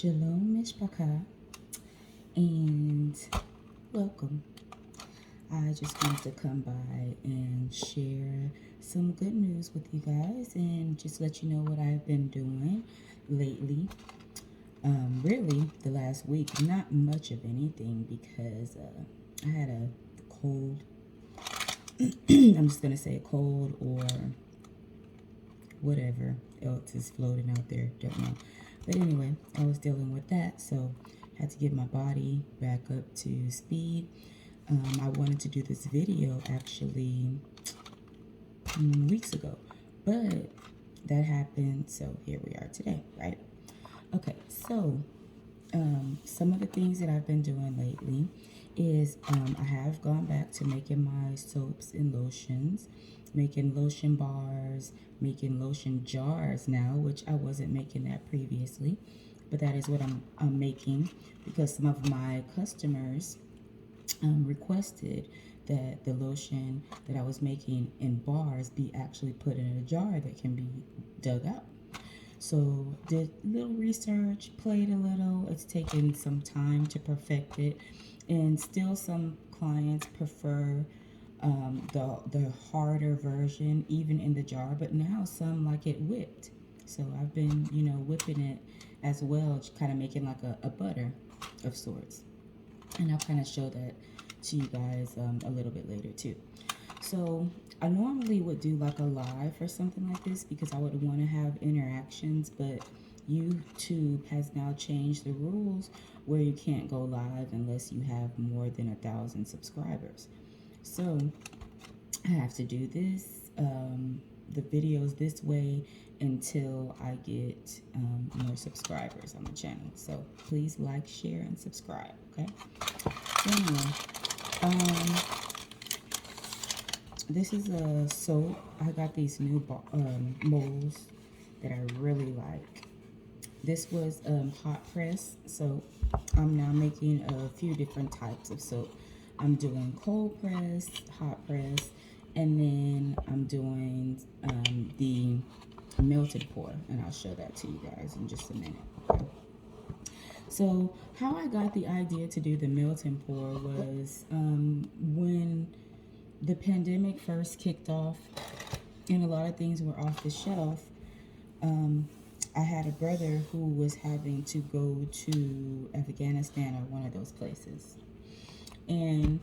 Shalom, Mishpacha, and welcome. I just wanted to come by and share some good news with you guys and just let you know what I've been doing lately. Really, the last week, not much of anything because I had a cold. I'm just going to say a cold or whatever else is floating out there. Don't know. But anyway, I was dealing with that, so I had to get my body back up to speed. I wanted to do this video actually weeks ago, but that happened, so here we are today, right? Okay, so some of the things that I've been doing lately is I have gone back to making my soaps and lotions, making lotion bars, making lotion jars now, which I wasn't making that previously, but that is what I'm making because some of my customers requested that the lotion that I was making in bars be actually put in a jar that can be dug out. So did a little research, played a little. It's taken some time to perfect it, and still some clients prefer the harder version, even in the jar. But now some like it whipped. So I've been, whipping it as well, kind of making like a butter of sorts. And I'll kind of show that to you guys a little bit later too. So I normally would do like a live or something like this because I would want to have interactions, but YouTube has now changed the rules where you can't go live unless you have more than 1,000 subscribers. So I have to do this, the videos this way until I get more subscribers on the channel. So please like, share, and subscribe, okay? So anyway, this is a soap. I got these new molds that I really like. This was hot press soap. I'm now making a few different types of soap. I'm doing cold press, hot press, and then I'm doing the melted pour, and I'll show that to you guys in just a minute. Okay? So how I got the idea to do the melting pour was when the pandemic first kicked off and a lot of things were off the shelf. I had a brother who was having to go to Afghanistan or one of those places, and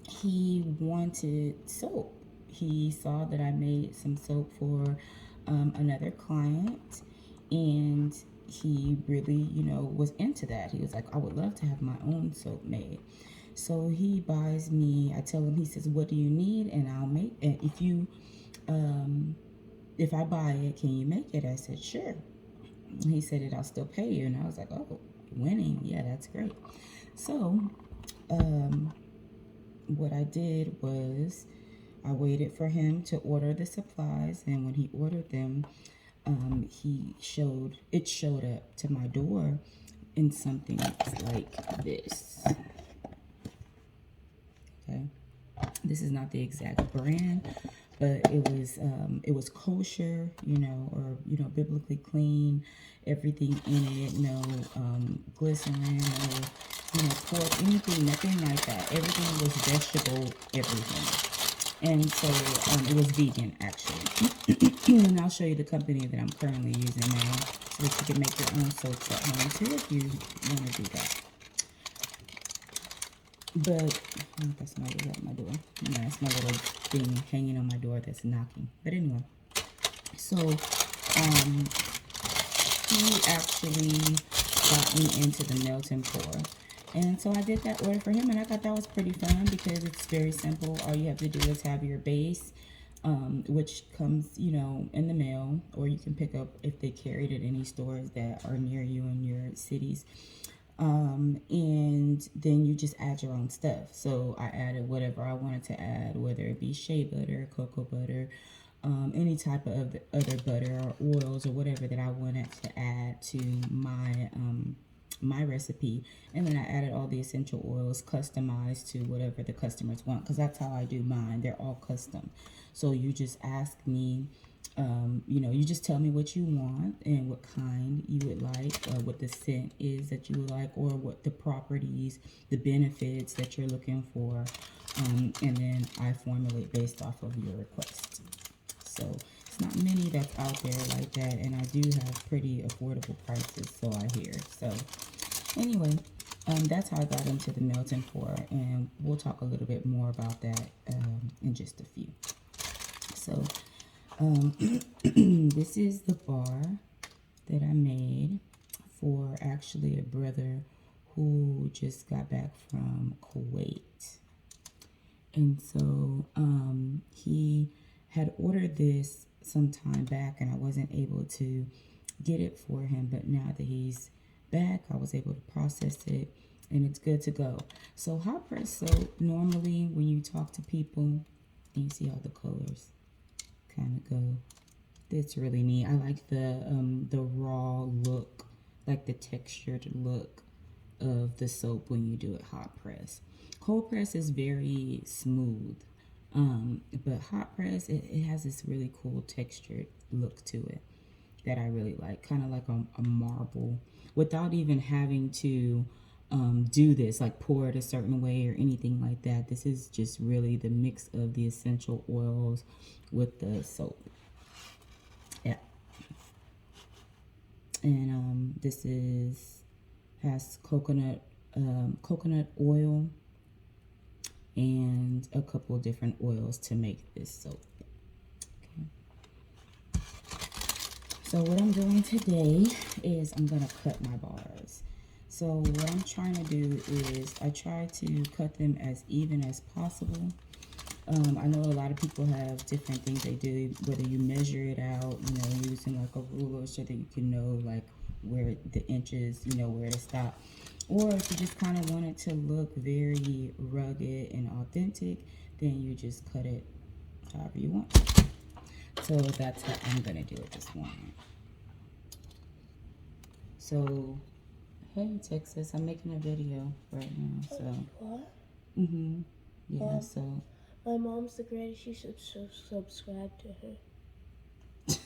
he wanted soap. He saw that I made some soap for another client, and he really, was into that. He was like, I would love to have my own soap made. So he buys me, I tell him, he says, what do you need? And I'll make it. If I buy it, can you make it? I said, sure. He said that I'll still pay you. And I was like, oh, winning. Yeah, that's great. So what I did was I waited for him to order the supplies. And when he ordered them, it showed up to my door in something like this. Okay, this is not the exact brand, but it was kosher, or biblically clean, everything in it, no glycerin, no pork, anything, nothing like that. Everything was vegetable, everything. And so it was vegan, actually. And I'll show you the company that I'm currently using now so that you can make your own soaps at home too if you want to do that. But that's my little at my door. Yeah, that's my little thing hanging on my door that's knocking. But anyway, so he actually got me into the melting pour. And so I did that order for him, and I thought that was pretty fun because it's very simple. All you have to do is have your base, which comes, in the mail, or you can pick up if they carry it at any stores that are near you in your cities. And then you just add your own stuff. So I added whatever I wanted to add, whether it be shea butter, cocoa butter, any type of other butter or oils or whatever that I wanted to add to my recipe. And then I added all the essential oils customized to whatever the customers want, because that's how I do mine. They're all custom. So you just ask me You know, you just tell me what you want and what kind you would like, what the scent is that you would like, or what the properties, the benefits that you're looking for. And then I formulate based off of your request. So it's not many that's out there like that, and I do have pretty affordable prices, so I hear. So anyway, that's how I got into the melting pour, and we'll talk a little bit more about that in just a few. So this is the bar that I made for actually a brother who just got back from Kuwait. And so he had ordered this some time back, and I wasn't able to get it for him. But now that he's back, I was able to process it, and it's good to go. So hot press soap, normally when you talk to people, and you see how the colors kind of go. It's really neat. I like the raw look, like the textured look of the soap when you do it hot press. Cold press is very smooth, but hot press, it has this really cool textured look to it that I really like, kind of like a marble, without even having to do this, like pour it a certain way or anything like that. This is just really the mix of the essential oils with the soap. Yeah. And this has coconut oil and a couple of different oils to make this soap. Okay. So what I'm doing today is I'm gonna cut my bars. So what I'm trying to do is I try to cut them as even as possible. I know a lot of people have different things they do, whether you measure it out, you know, using like a ruler so that you can know like where the inches, you know, where to stop. Or if you just kind of want it to look very rugged and authentic, then you just cut it however you want. So that's how I'm going to do it this morning. So, hey Texas, I'm making a video right now. So. What? Yeah, so. My mom's the greatest. You should subscribe to her.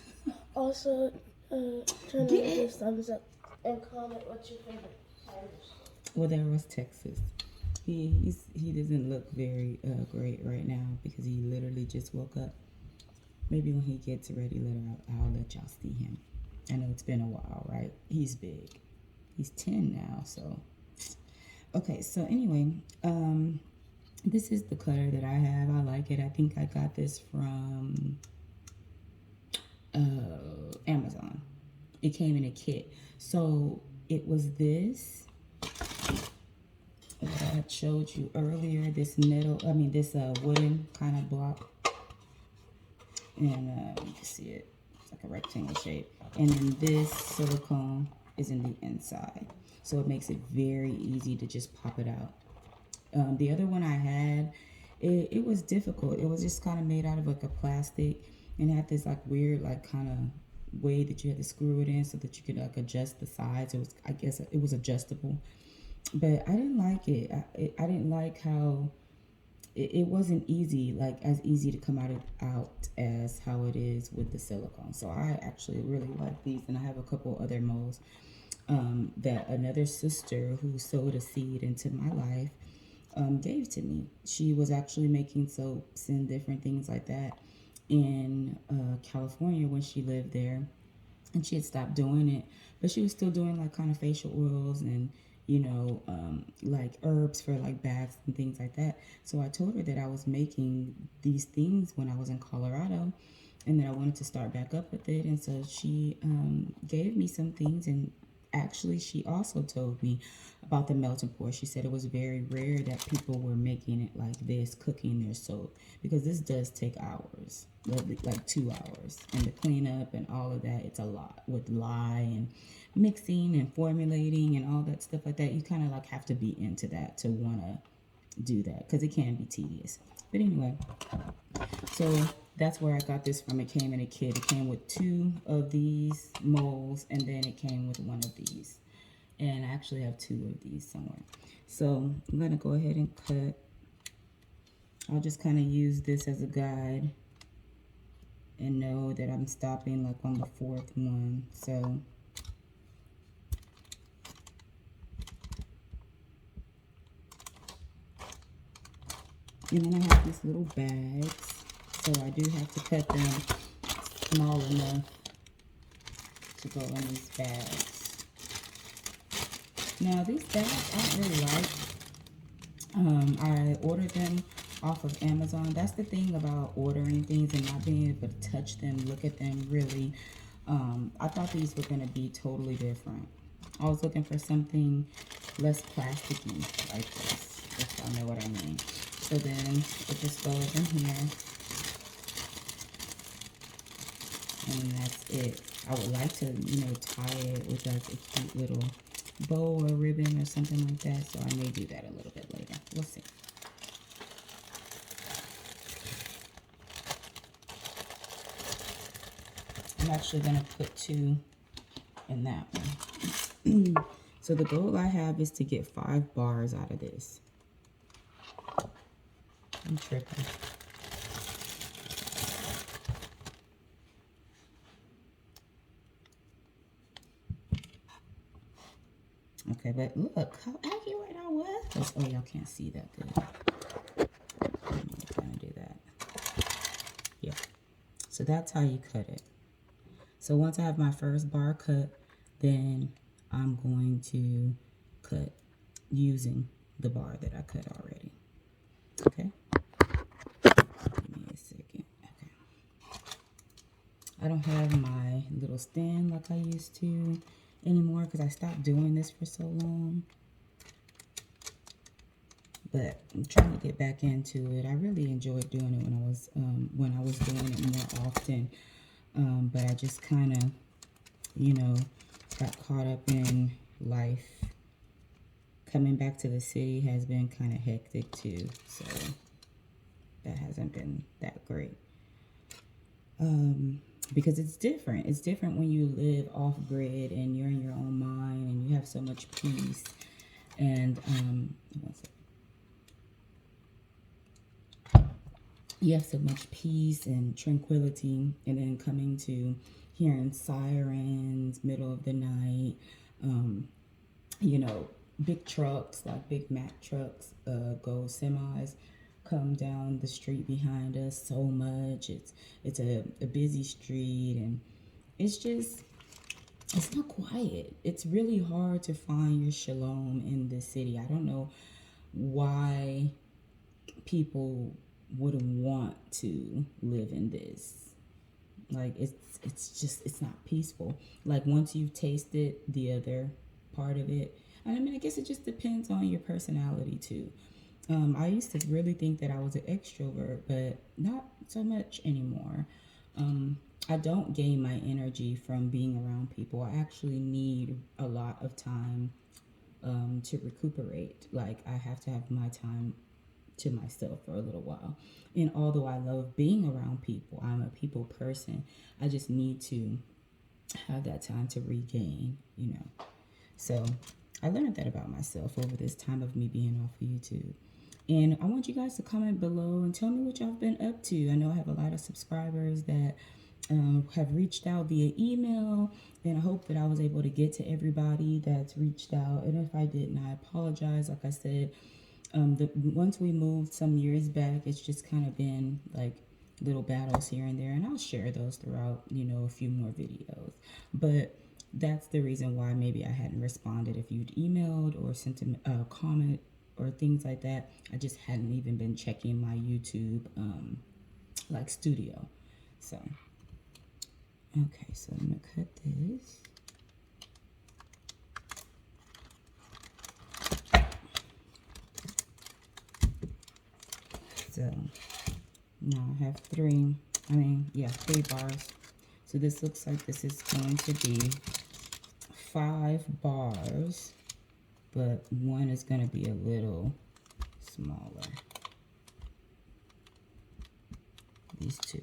Also, turn on the thumbs up and comment what's your favorite Irish. Well, there was Texas. He doesn't look very great right now because he literally just woke up. Maybe when he gets ready, I'll let y'all see him. I know it's been a while, right? He's big. He's 10 now, so. Okay, so anyway, this is the cutter that I have. I like it. I think I got this from Amazon. It came in a kit. So it was this that I had showed you earlier. This wooden kind of block. And you can see it. It's like a rectangle shape. And then this silicone is in the inside. So it makes it very easy to just pop it out. The other one I had, it was difficult. It was just kind of made out of like a plastic, and it had this like weird like kind of way that you had to screw it in so that you could like adjust the sides. I guess it was adjustable, but I didn't like it. I didn't like how it wasn't easy, like as easy to come out as how it is with the silicone. So I actually really like these, and I have a couple other molds that another sister who sowed a seed into my life gave to me. She was actually making soaps and different things like that in California when she lived there, and she had stopped doing it, but she was still doing like kind of facial oils and like herbs for like baths and things like that. So I told her that I was making these things when I was in Colorado and that I wanted to start back up with it. And so she gave me some things, and actually she also told me about the melting pour. She said it was very rare that people were making it like this, cooking their soap, because this does take hours, like 2 hours, and the cleanup and all of that, it's a lot with lye and mixing and formulating and all that stuff like that. You kind of like have to be into that to want to do that, because it can be tedious. But anyway, so that's where I got this from. It came in a kit. It came with 2 of these molds, and then it came with 1 of these. And I actually have 2 of these somewhere. So I'm going to go ahead and cut. I'll just kind of use this as a guide and know that I'm stopping like on the 4th one. So and then I have these little bags, so I do have to cut them small enough to go in these bags. Now these bags I don't really like. I ordered them off of Amazon. That's the thing about ordering things and not being able to touch them, look at them really. I thought these were going to be totally different. I was looking for something less plasticky like this, if y'all know what I mean. So then it just goes in here. And that's it. I would like to, you know, tie it with like a cute little bow or ribbon or something like that. So I may do that a little bit later. We'll see. I'm actually going to put 2 in that one. So the goal I have is to get 5 bars out of this. I'm tripping. Okay, but look how accurate I was. Oh, y'all can't see that good. I'm gonna do that. Yeah. So that's how you cut it. So once I have my first bar cut, then I'm going to cut using the bar that I cut already. Okay. Give me a second. Okay. I don't have my little stand like I used to anymore because I stopped doing this for so long. But I'm trying to get back into it. I really enjoyed doing it when I was doing it more often. But I just kind of, you know, got caught up in life. Coming back to the city has been kind of hectic too, so that hasn't been that great. Because it's different. It's different when you live off grid and you're in your own mind and you have so much peace. And you have so much peace and tranquility, and then coming to hearing sirens, middle of the night, you know, big trucks, like big Mack trucks, go semis, come down the street behind us so much. It's a busy street, and it's not quiet. It's really hard to find your shalom in this city. I don't know why people would want to live in this. Like it's not peaceful. Like once you've tasted the other part of it, and I mean I guess it just depends on your personality too. I used to really think that I was an extrovert, but not so much anymore. I don't gain my energy from being around people. I actually need a lot of time to recuperate. Like I have to have my time to myself for a little while. And although I love being around people, I'm a people person, I just need to have that time to regain, you know. So I learned that about myself over this time of me being off of YouTube. And I want you guys to comment below and tell me what y'all been up to. I know I have a lot of subscribers that have reached out via email, and I hope that I was able to get to everybody that's reached out. And if I didn't, I apologize. Like I said, once we moved some years back, it's just kind of been like little battles here and there, and I'll share those throughout, you know, a few more videos. But that's the reason why maybe I hadn't responded. If you'd emailed or sent a comment or things like that, I just hadn't even been checking my YouTube like studio. So okay, so I'm gonna cut this. So now I have 3 bars. So this looks like this is going to be 5 bars, but one is going to be a little smaller. These 2.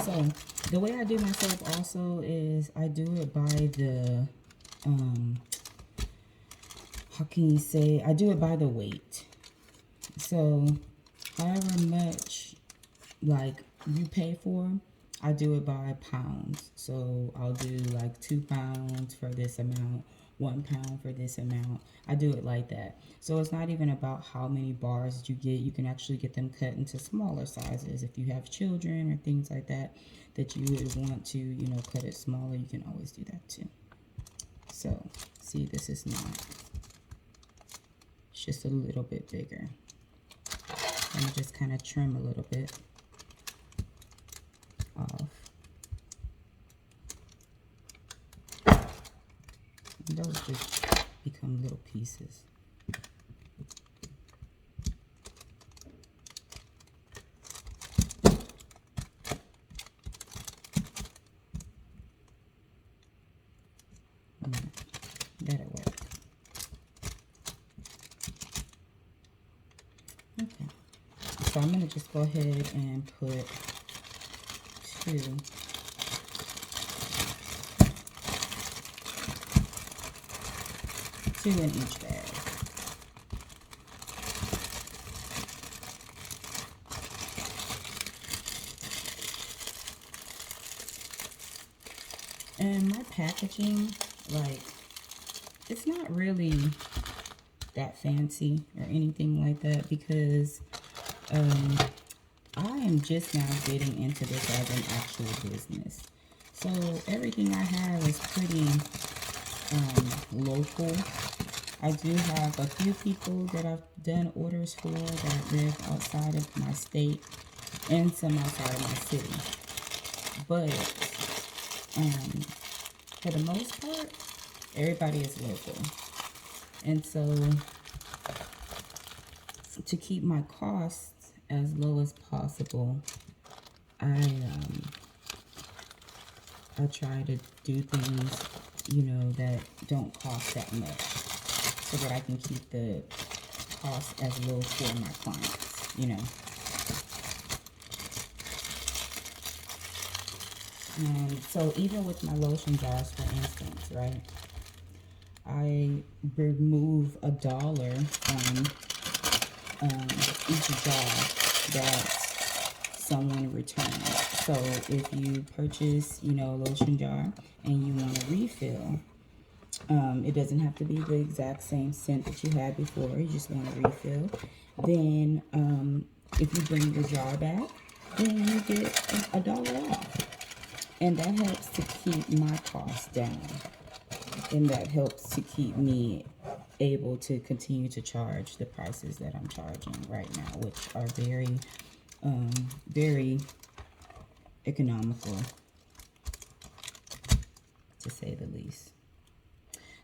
So the way I do myself also is I do it by the how can you say, I do it by the weight. So however much like you pay for, I do it by pounds. So I'll do like 2 pounds for this amount, 1 pound for this amount. I do it like that. So it's not even about how many bars you get. You can actually get them cut into smaller sizes. If you have children or things like that, that you would want to, you know, cut it smaller, you can always do that too. So see, this is not, it's just a little bit bigger. And just kind of trim a little bit off. And those just become little pieces. That'll work. Okay. So I'm going to just go ahead and put 2. Two in each bag. And my packaging, like, it's not really that fancy or anything like that because I am just now getting into this as an actual business. So everything I have is pretty local. I do have a few people that I've done orders for that live outside of my state and some outside of my city. But for the most part, everybody is local. And so to keep my costs as low as possible, I try to do things, you know, that don't cost that much, so that I can keep the cost as low for my clients, you know. So even with my lotion jars, for instance, right, I remove $1 from each jar that someone returns. So if you purchase, you know, a lotion jar and you want a refill, it doesn't have to be the exact same scent that you had before. You just want a refill. Then if you bring your jar back, then you get $1 off. And that helps to keep my costs down. And that helps to keep me able to continue to charge the prices that I'm charging right now, which are very economical, to say the least.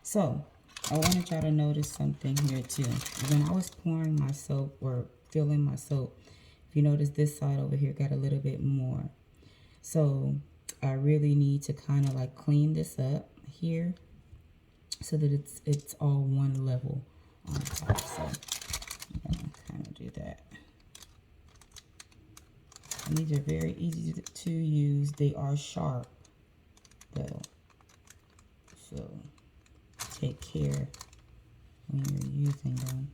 So I wanted y'all to notice something here too. When I was pouring my soap or filling my soap, if you notice, this side over here got a little bit more. So I really need to kind of like clean this up here so that it's all one level on top. So I'm gonna kind of do that. And these are very easy to use. They are sharp though, so take care when you're using them.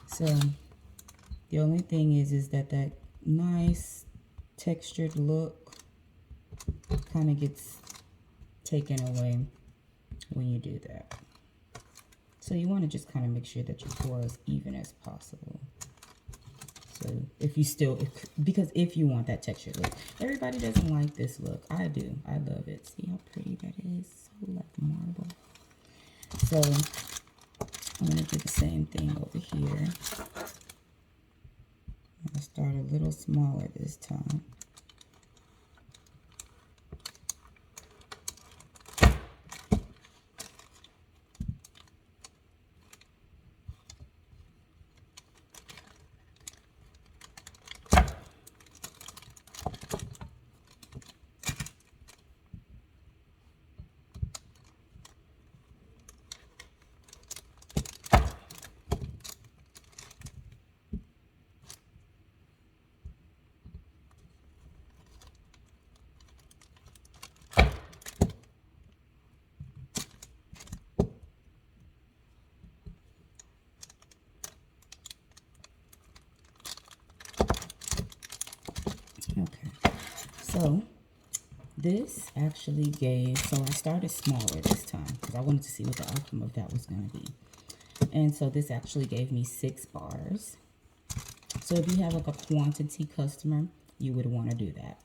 So the only thing is that nice textured look kind of gets taken away when you do that. So you want to just kind of make sure that you pour as even as possible. So if you still, because if you want that textured look, everybody doesn't like this look. I do. I love it. See how pretty that is? So like marble. So I'm going to do the same thing over here. I'm going to start a little smaller this time. So this actually gave, so I started smaller this time because I wanted to see what the outcome of that was going to be. And so this actually gave me 6 bars. So if you have like a quantity customer, you would want to do that.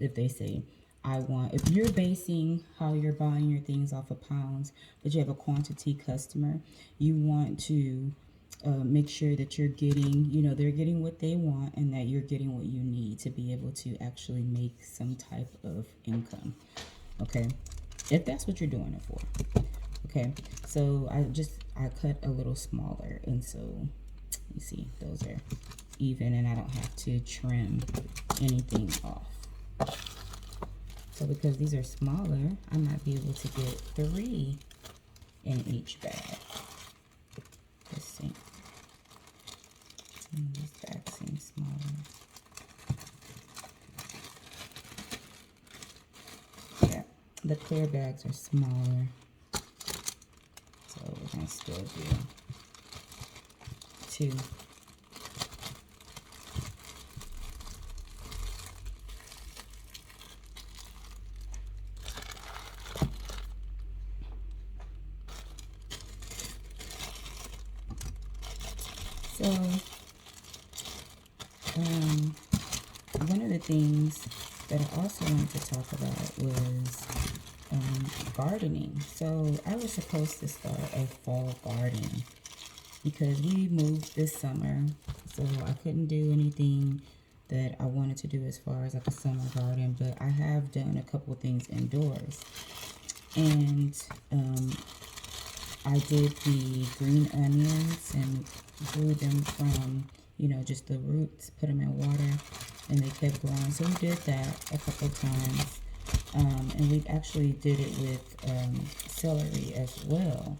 If they say, if you're basing how you're buying your things off of pounds, but you have a quantity customer, you want to make sure that you're getting, they're getting what they want and that you're getting what you need to be able to actually make some type of income. Okay. If that's what you're doing it for. Okay. So I cut a little smaller. And so you see, those are even and I don't have to trim anything off. So because these are smaller, I might be able to get 3 in each bag. Let's see. This bag seems smaller. Yeah, the clear bags are smaller. So we're going to still do 2. So, one of the things that I also wanted to talk about was gardening. So, I was supposed to start a fall garden because we moved this summer, so I couldn't do anything that I wanted to do as far as like a summer garden, but I have done a couple of things indoors. And I did the green onions and grew them from, just the roots, put them in water, and they kept growing. So we did that a couple of times. And we actually did it with celery as well.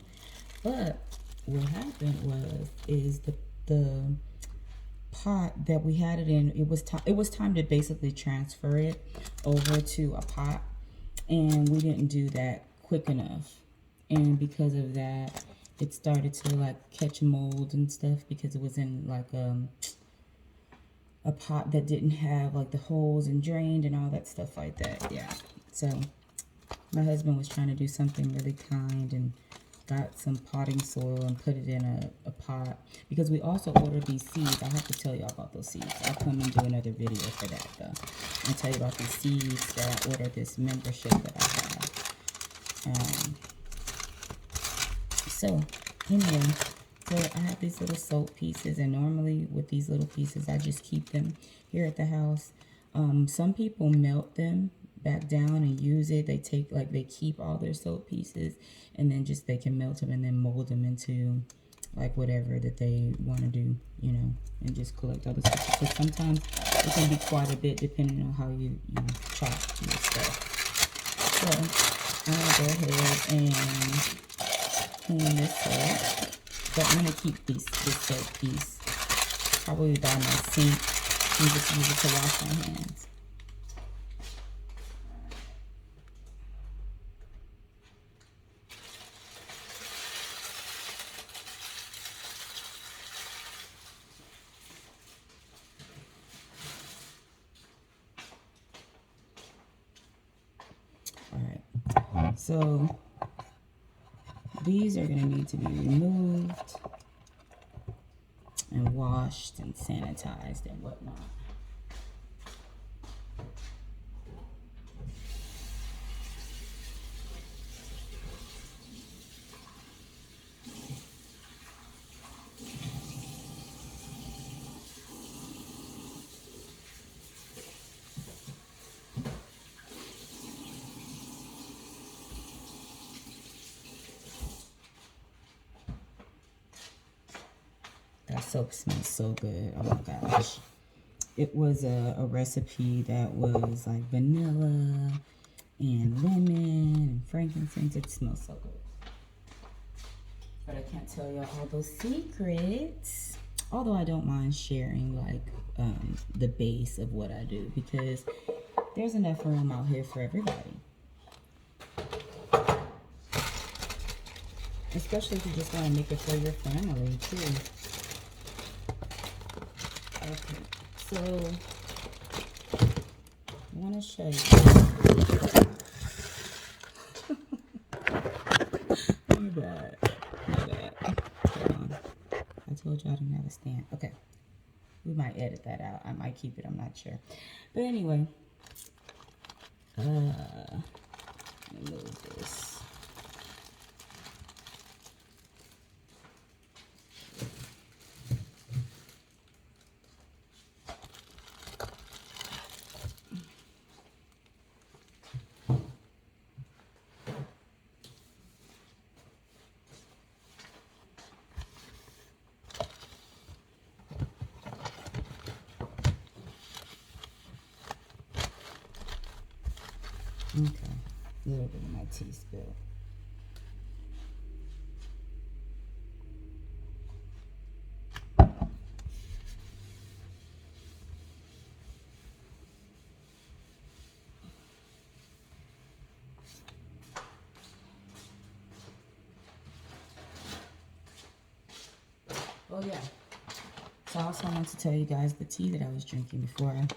But what happened is the pot that we had it in, it was time to basically transfer it over to a pot, and we didn't do that quick enough. And because of that, it started to like catch mold and stuff because it was in like a pot that didn't have like the holes and drained and all that stuff like that. Yeah. So my husband was trying to do something really kind and got some potting soil and put it in a pot, because we also ordered these seeds. I have to tell y'all about those seeds. I'll come and do another video for that though, and tell you about these seeds that I ordered, this membership that I have. So anyway, so I have these little soap pieces, and normally with these little pieces, I just keep them here at the house. Some people melt them back down and use it. They keep all their soap pieces, and then they can melt them and then mold them into like whatever that they want to do, and just collect all the stuff. Because sometimes it can be quite a bit depending on how you chop your stuff. So I'm gonna go ahead and clean this up, but I'm gonna keep this soap piece probably by my sink and just use it to wash my hands. All right, so these are going to need to be removed and washed and sanitized and whatnot. That soap smells so good. Oh my gosh. It was a recipe that was like vanilla and lemon and frankincense. It smells so good. But I can't tell y'all all those secrets. Although I don't mind sharing like the base of what I do, because there's enough room out here for everybody. Especially if you just want to make it for your family too. Okay, so I want to show you. My bad. Hold on. I told you I didn't have a stand. Okay. We might edit that out. I might keep it. I'm not sure. But anyway. Let me move this. Okay, a little bit of my tea spill. Oh yeah. So I also want to tell you guys the tea that I was drinking before I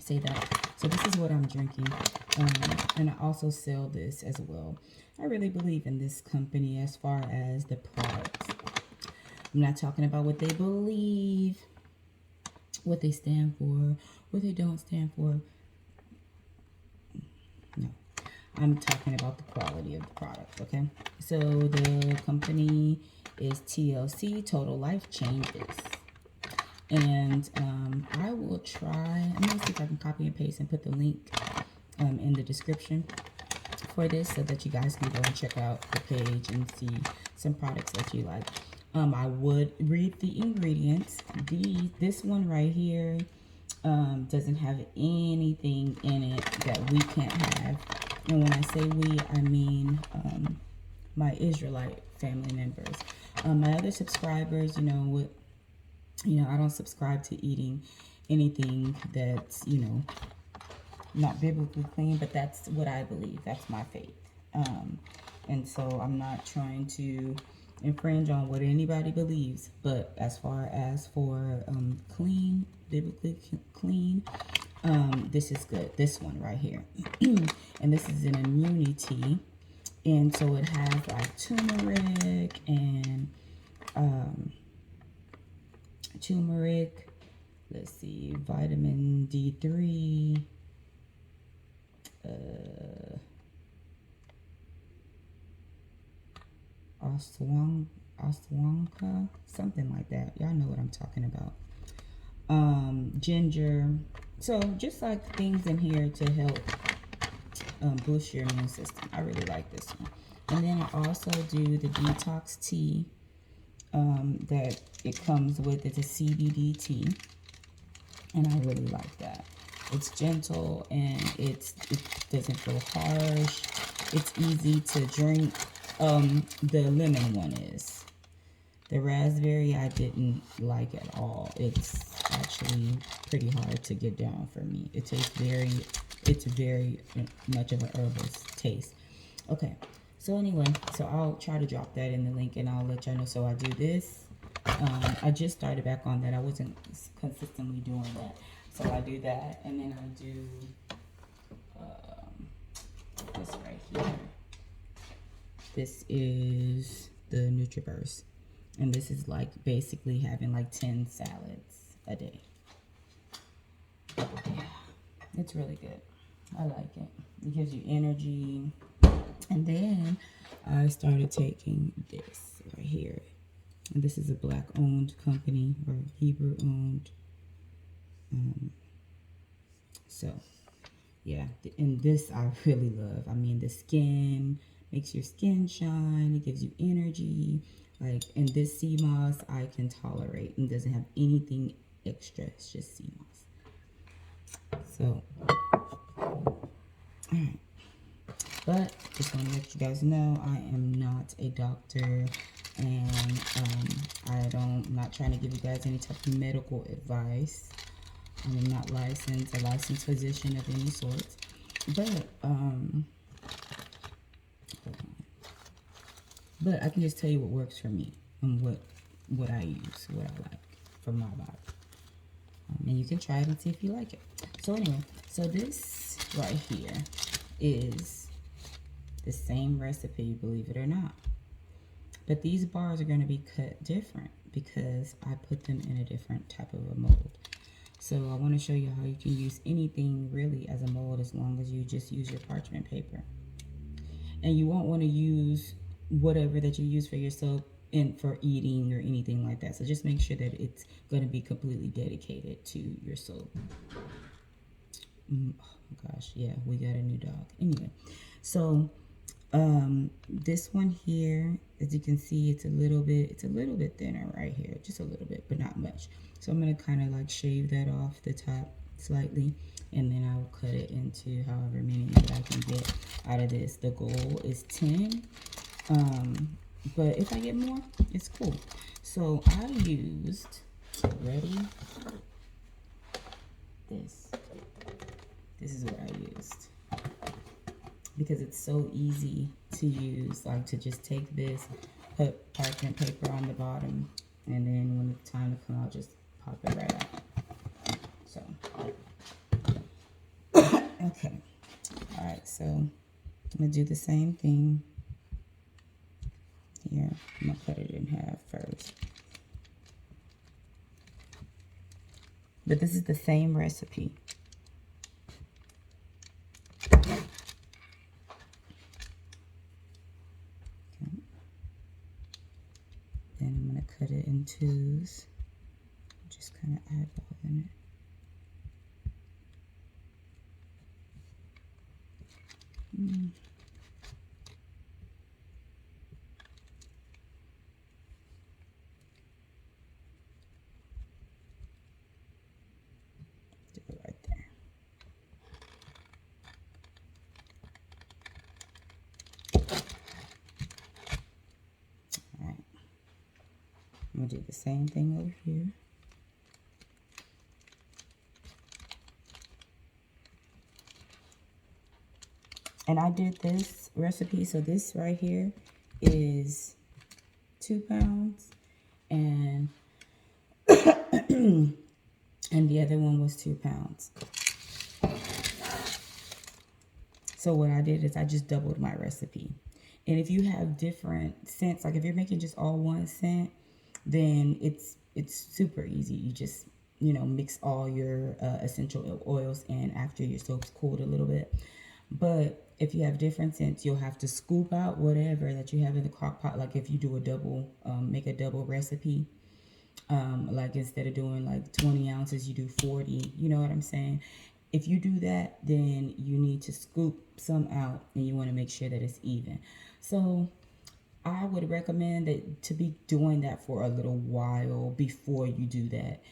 say that. So this is what I'm drinking, and I also sell this as well. I really believe in this company as far as the products. I'm not talking about what they believe, what they stand for, what they don't stand for. No, I'm talking about the quality of the product, okay? So the company is TLC, Total Life Changes. And I will try, I'm going to see if I can copy and paste and put the link in the description for this so that you guys can go and check out the page and see some products that you like. I would read the ingredients. This one right here doesn't have anything in it that we can't have. And when I say we, I mean my Israelite family members. My other subscribers, I don't subscribe to eating anything that's, not biblically clean, but that's what I believe. That's my faith. And so I'm not trying to infringe on what anybody believes, but as far as for clean, biblically clean, this is good. This one right here. And this is an immunity. And so it has like turmeric and let's see, vitamin D3, aswanka, something like that. Y'all know what I'm talking about. Ginger. So just like things in here to help boost your immune system. I really like this one. And then I also do the detox tea that it comes with. It's a CBD tea, and I really like that. It's gentle and it doesn't feel harsh. It's easy to drink. The lemon one is. The raspberry I didn't like at all. It's actually pretty hard to get down for me. It tastes it's very much of an herbal taste. Okay, so anyway, so I'll try to drop that in the link and I'll let y'all know. So I do this. I just started back on that. I wasn't consistently doing that. So I do that, and then I do this right here. This is the NutriBurst. And this is like basically having like 10 salads a day. Yeah, it's really good. I like it. It gives you energy. And then I started taking this right here. And this is a black-owned company or Hebrew-owned. So, yeah. And this I really love. I mean, the skin makes your skin shine. It gives you energy. Like, and this sea moss I can tolerate and doesn't have anything extra. It's just sea moss. So, alright. But just want to let you guys know I am not a doctor, and I'm not trying to give you guys any type of medical advice. I am not a licensed physician of any sort. But But I can just tell you what works for me and what I use, what I like for my body. And you can try it and see if you like it. So anyway, so this right here is the same recipe, believe it or not. But these bars are going to be cut different because I put them in a different type of a mold. So I want to show you how you can use anything really as a mold as long as you just use your parchment paper. And you won't want to use whatever that you use for your soap and for eating or anything like that. So just make sure that it's going to be completely dedicated to your soap. Oh my gosh, yeah, we got a new dog. Anyway, so this one here, as you can see, it's a little bit thinner right here, just a little bit, but not much. So I'm gonna kind of like shave that off the top slightly, and then I'll cut it into however many that I can get out of this. The goal is 10, but if I get more, it's cool. So I used, ready, this is what I used, because it's so easy to use, like to just take this, put parchment paper on the bottom, and then when it's time to come out, just pop it right out. So, okay. All right, so I'm gonna do the same thing here. I'm gonna cut it in half first. But this is the same recipe. Then I'm going to cut it in twos. Just kind of eyeballing it. Do it right there. All right. I'm going to do the same thing over here. And I did this recipe, so this right here is 2 pounds, and and the other one was 2 pounds. So what I did is I just doubled my recipe. And if you have different scents, like if you're making just all one scent, then it's super easy. You just, you know, mix all your essential oils in after your soap's cooled a little bit. But if you have different scents, you'll have to scoop out whatever that you have in the crock pot. Like if you do a double, make a double recipe, like instead of doing like 20 ounces, you do 40, you know what I'm saying? If you do that, then you need to scoop some out, and you want to make sure that it's even. So I would recommend that to be doing that for a little while before you do that.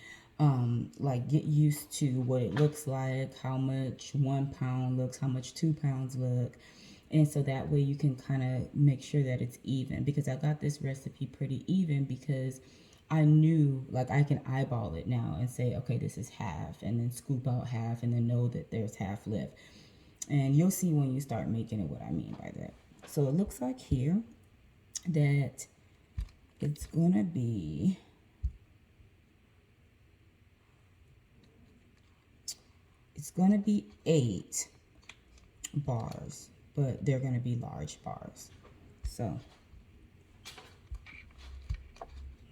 Like get used to what it looks like, how much 1 pound looks, how much 2 pounds look. And so that way you can kind of make sure that it's even, because I got this recipe pretty even because I knew, like, I can eyeball it now and say, okay, this is half, and then scoop out half, and then know that there's half left. And you'll see when you start making it what I mean by that. So it looks like here that it's gonna be it's gonna be 8 bars, but they're gonna be large bars. So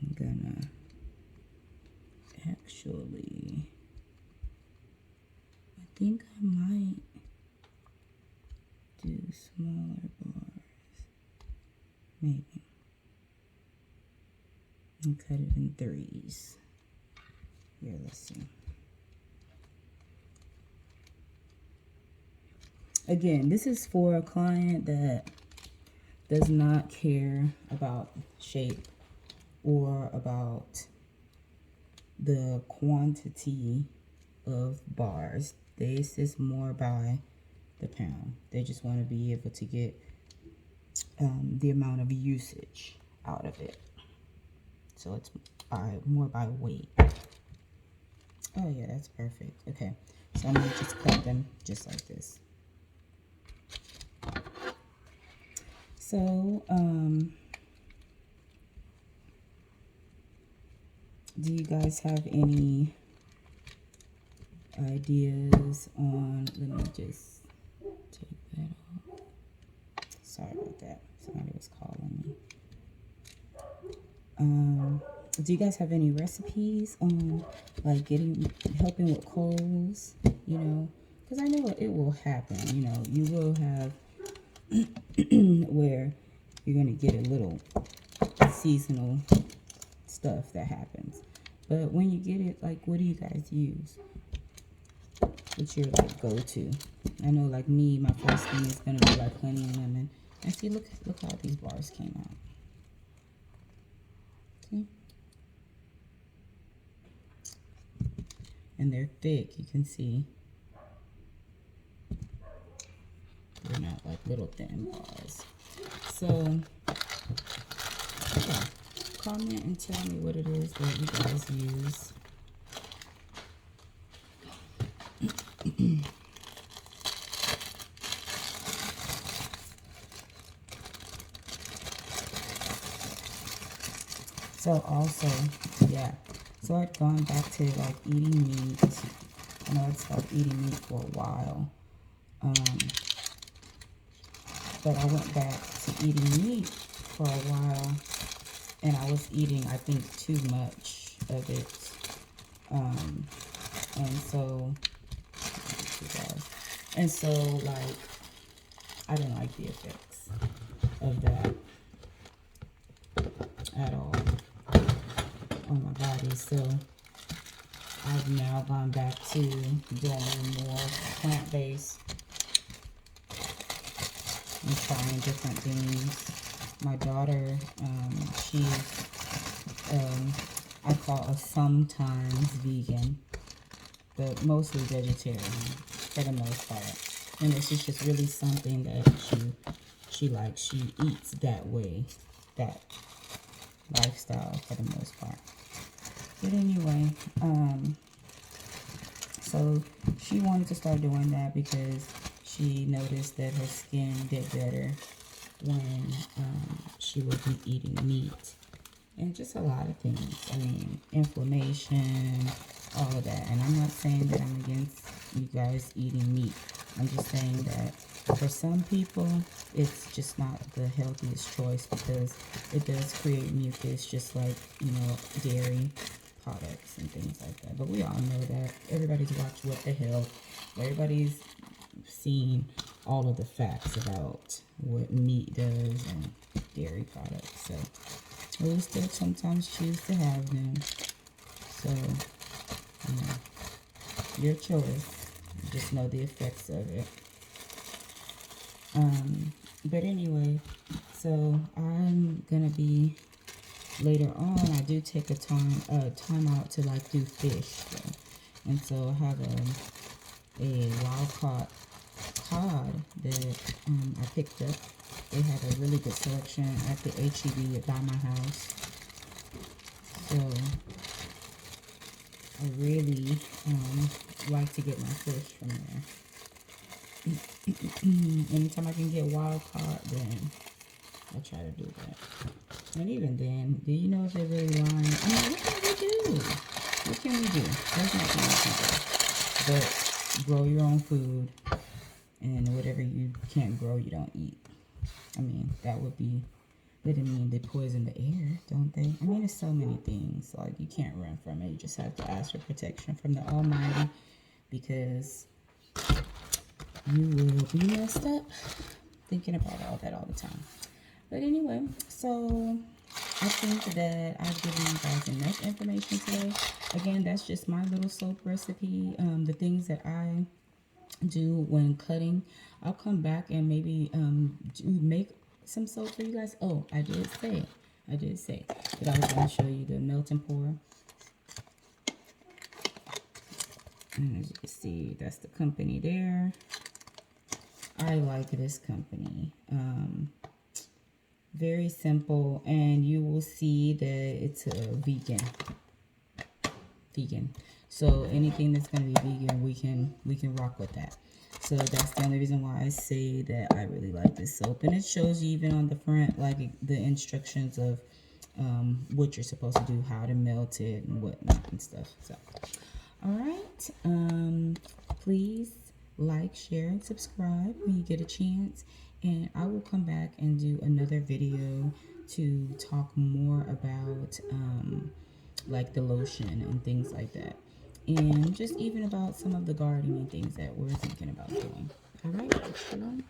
I'm gonna actually, I think I might do smaller bars, maybe, and cut it in 3s. Here, let's see. Again, this is for a client that does not care about shape or about the quantity of bars. This is more by the pound. They just want to be able to get the amount of usage out of it. So it's more by weight. Oh yeah, that's perfect. Okay, so I'm gonna just cut them just like this. So, do you guys have any ideas on, let me just take that off. Sorry about that. Somebody was calling me. Do you guys have any recipes on like helping with colds? You know, because I know it will happen. You know, you will have where you're gonna get a little seasonal stuff that happens. But when you get it, like, what do you guys use? What's your like go-to? I know, like me, my first thing is gonna be like honey and lemon. And see, look how these bars came out. See? And they're thick, you can see. They're not like little thin bars. So, yeah. Comment and tell me what it is that you guys use. So also, yeah. So I'd gone back to like eating meat. I know I'd stopped eating meat for a while. But I went back to eating meat for a while, and I was eating, I think, too much of it. And so, like, I didn't like the effects of that at all on my body. So I've now gone back to doing more plant-based and trying different things. My daughter, she's, I call her sometimes vegan, but mostly vegetarian for the most part. And this is just really something that she likes. She eats that way, that lifestyle for the most part. But anyway, so she wanted to start doing that because she noticed that her skin did better when she would be eating meat. And just a lot of things. I mean, inflammation, all of that. And I'm not saying that I'm against you guys eating meat. I'm just saying that for some people, it's just not the healthiest choice because it does create mucus, just like, you know, dairy products and things like that. But we all know that. Everybody's watched What the Hell. Everybody's seen all of the facts about what meat does and dairy products. So we still sometimes choose to have them. So, you know, your choice. Just know the effects of it. But anyway, so I'm gonna be later on. I do take a time out to like do fish, so. And so I have a wild caught cod that I picked up. They have a really good selection at the HEB by my house. So I really like to get my fish from there. Anytime I can get wild caught, then I'll try to do that. And even then, do you know if they're really lying? I mean, what can we do? What can we do? There's nothing we can do. But grow your own food, and whatever you can't grow, you don't eat. I mean, that would be, but I mean, they poison the air, don't they? I mean, there's so many things. Like, you can't run from it. You just have to ask for protection from the Almighty, because you will be messed up thinking about all that all the time. But anyway, so I think that I've given you guys enough information today. Again, that's just my little soap recipe. The things that I do when cutting. I'll come back and maybe make some soap for you guys. Oh, I did say that I was going to show you the melt and pour. And as you can see, that's the company there. I like this company. Very simple, and you will see that it's a vegan. So anything that's going to be vegan, we can rock with that. So that's the only reason why I say that I really like this soap. And it shows you even on the front, like the instructions of what you're supposed to do, how to melt it and whatnot and stuff. So, all right. please like, share, and subscribe when you get a chance. And I will come back and do another video to talk more about like the lotion and things like that. And just even about some of the gardening things that we're thinking about doing. All right, shalom.